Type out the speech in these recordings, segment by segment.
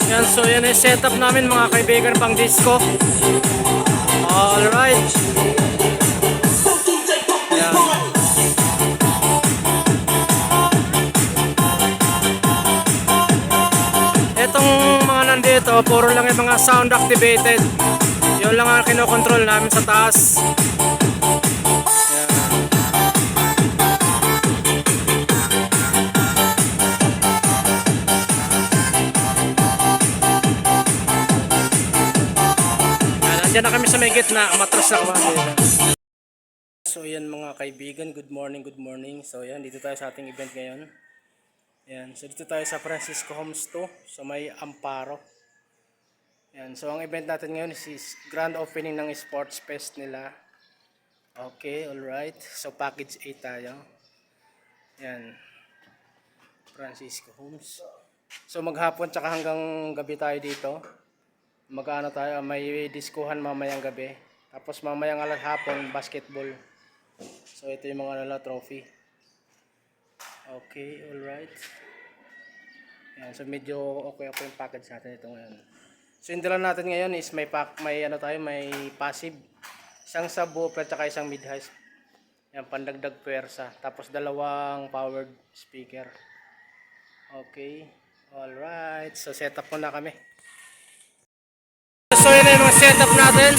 Yan, so yan yung setup namin mga kaibigan pang disco. Alright. Yan. Itong mga nandito, puro lang yung mga sound activated. Yun lang ang kinokontrol namin sa taas. Diyan na kami sa may gitna, matras na kami. So yan mga kaibigan, good morning, good morning. So yan, dito tayo sa ating event ngayon. Yan, so dito tayo sa Francisco Homes 2, so may Amparo. Yan, so ang event natin ngayon is grand opening ng sports fest nila. Okay, alright. So package 8 tayo. Yan, Francisco Homes. So maghapon tsaka hanggang gabi tayo dito. Mag-ano tayo, may diskuhan mamayang gabi. Tapos mamayang alas hapon, basketball. So ito yung mga trophy. Okay, alright. Yan, so medyo okay yung package natin ito ngayon. So yung dala natin ngayon is may passive. Isang subwoofer at isang mid-high. Yan, pandagdag puwersa. Tapos dalawang powered speaker. Okay, alright. So setup muna kami. So yun yung mga setup natin.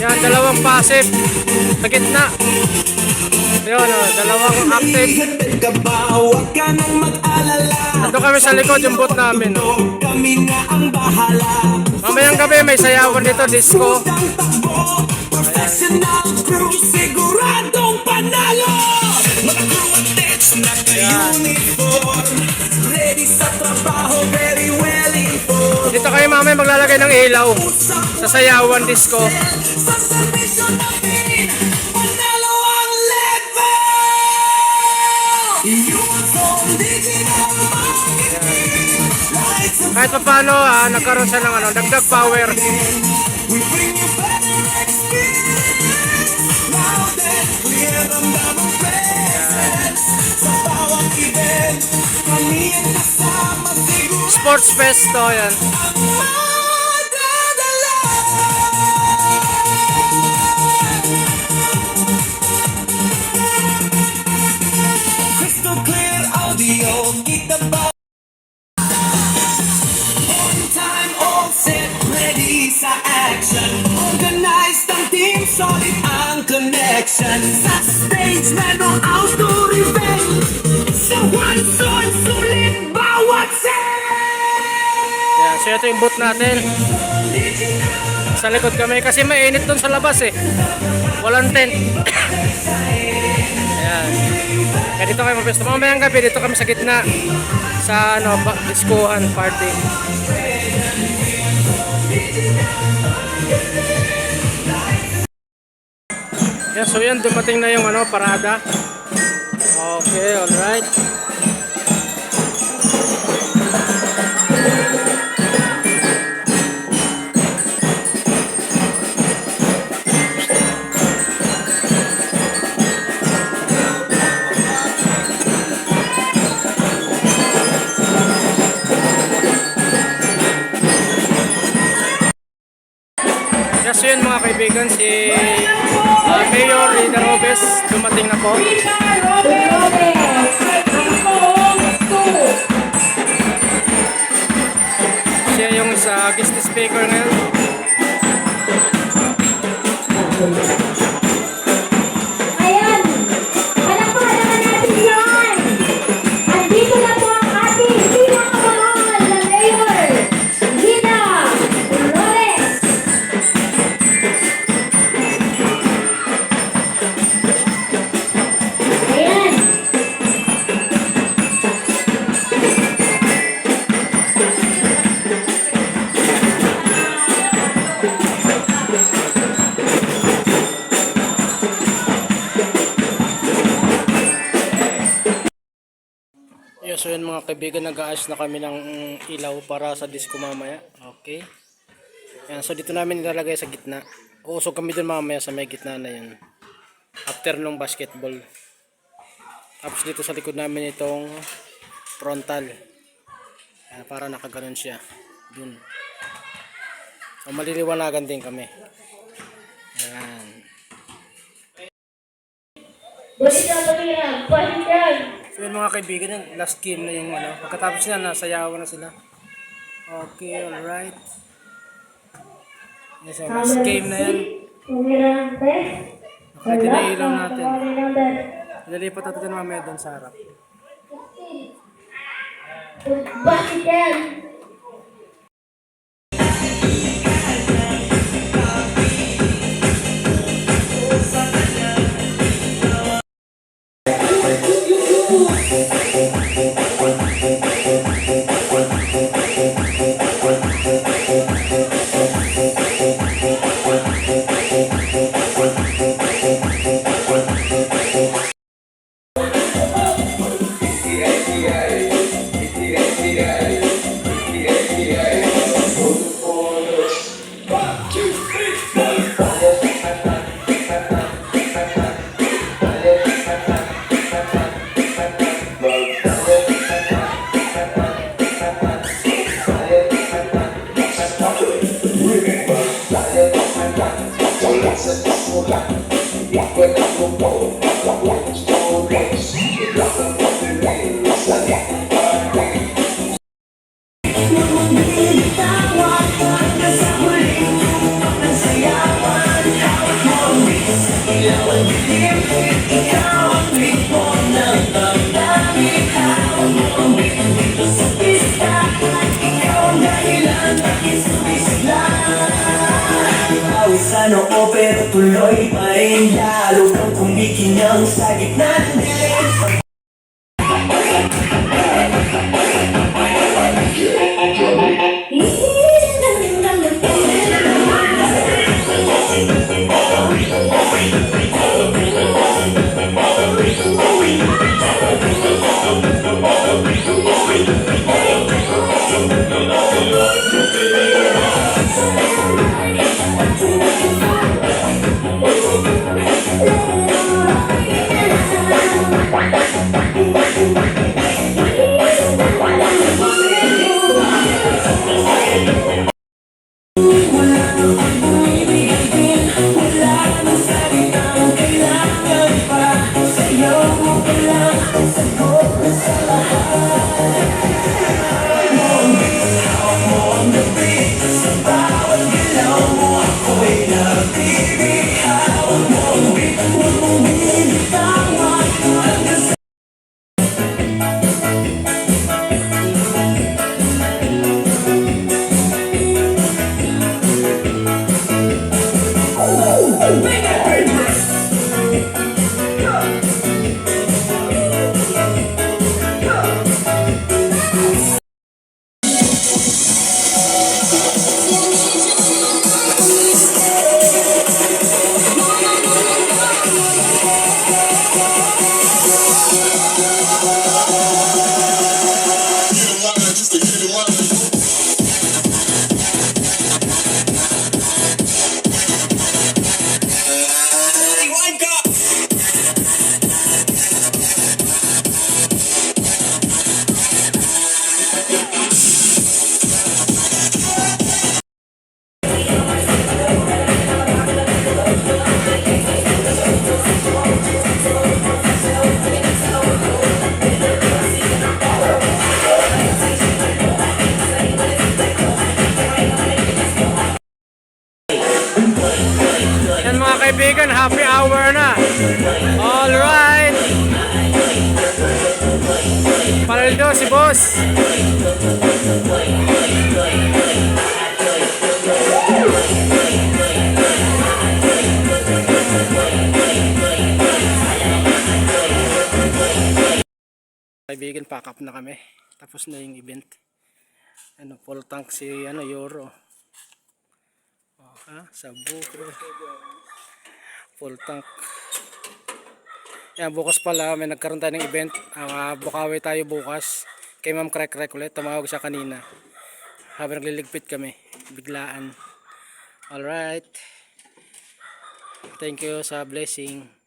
Yan, dalawang passive sa gitna. Yun, dalawang active. Ando kami sa likod yung boot namin. Mamayang gabi may sayawan dito, disco. Dito kayo mamaya maglalagay ng ilaw sa sayawan disco. Kahit pa paano nagkaroon siya ng dagdag power. Sports fest to yan. Crystal clear audio, get the ball on time, all set, ready sa action. Organized ang team, solid ang connection. Sa stage, merong outdoor event. Sa one song, sulit bawat set. Yan, so ito yung boot natin. Sa likod kami kasi mainit dun sa labas eh. Walang tent. Ayan. Kaya dito kayo mapesto. Mamayang gabi dito kami sa gitna. Sa diskuhan party. Yan, so yan dumating na yung parada. Okay, alright. So yun mga kaibigan, si Mayor Rita Robes dumating na po. Siya yung guest speaker ngayon. So yun mga kaibigan, nag-aayos na kami ng ilaw para sa disco mamaya. Okay. Yan, so dito namin ilalagay sa gitna. Uusog kami dun mamaya sa may gitna na yun. After nung basketball. Tapos dito sa likod namin itong frontal. Para nakaganon siya. Dun. So maliliwanagan din kami. Ayan. So yun mga kaibigan, yung last game na yung ano. Pagkatapos na, nasayawan na sila. Okay, alright. Yes, so last game na yan. Okay, tinailaw natin. Nalipat natin mamaya doon sa harap. Bakit yan? Sa noo pero tuloy pa rin lalo kang kumikinang sa gitna ng dilim. Yan mga kaibigan, happy hour na. Alright. Paldo si boss. Kaibigan, pack up na kami. Tapos na yung event. Ano, full tank si Euro. Sabu. Full tank. Yan, bukas pala may nagkaroon tayo ng event. Bukawi tayo bukas. Kay Ma'am Crack ulit. Tumawag siya kanina. Habang nagliligpit kami. Biglaan. Alright. Thank you sa blessing.